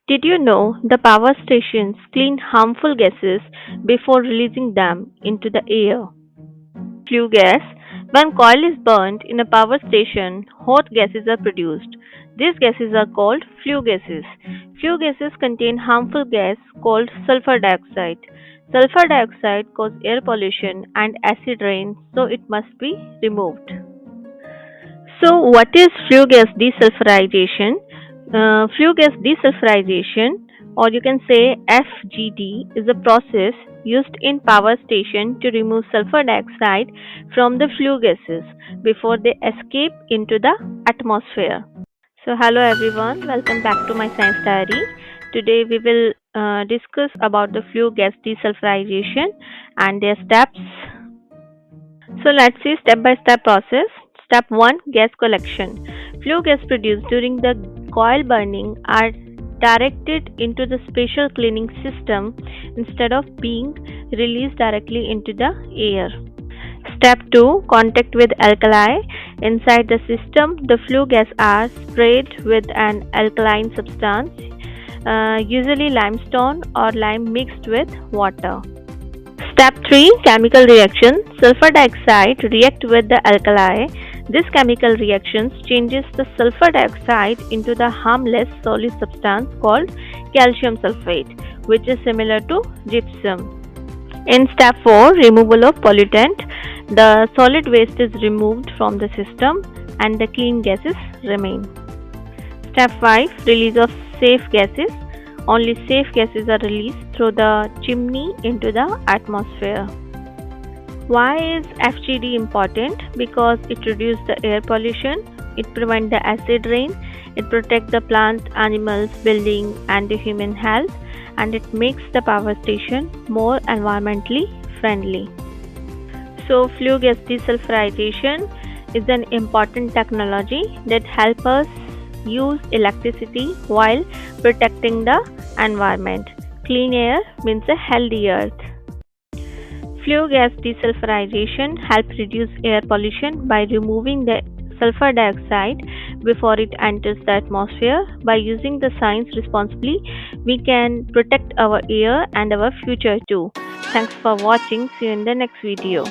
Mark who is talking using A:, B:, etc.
A: Did you know the power stations clean harmful gases before releasing them into the air? Flue gas. When coal is burnt in a power station, hot gases are produced. These gases are called flue gases. Flue gases contain harmful gas called sulfur dioxide. Sulfur dioxide causes air pollution and acid rain, so it must be removed. So, what is flue gas desulfurization? Flue gas desulfurization, or you can say FGD, is a process used in power station to remove sulfur dioxide from the flue gases before they escape into the atmosphere. So, hello everyone, welcome back to my science diary. Today we will discuss about the flue gas desulfurization and their steps. So let's see step by step process. Step 1, gas collection. Flue gas produced during the coil burning are directed into the special cleaning system instead of being released directly into the air. Step 2, contact with alkali. Inside the system, the flue gas are sprayed with an alkaline substance, usually limestone or lime mixed with water. Step 3, chemical reaction. Sulfur dioxide react with the alkali. This chemical reaction changes the sulfur dioxide into the harmless solid substance called calcium sulfate, which is similar to gypsum. In step 4, removal of pollutant. The solid waste is removed from the system and the clean gases remain. Step 5, release of safe gases. Only safe gases are released through the chimney into the atmosphere. Why is FGD important? Because it reduces the air pollution, it prevents the acid rain, it protects the plant, animals, building and the human health, and it makes the power station more environmentally friendly. So flue gas desulfurization is an important technology that helps us use electricity while protecting the environment. Clean air means a healthy earth. Flue gas desulfurization helps reduce air pollution by removing the sulfur dioxide before it enters the atmosphere. By using the science responsibly, we can protect our air and our future too. Thanks for watching. See you in the next video.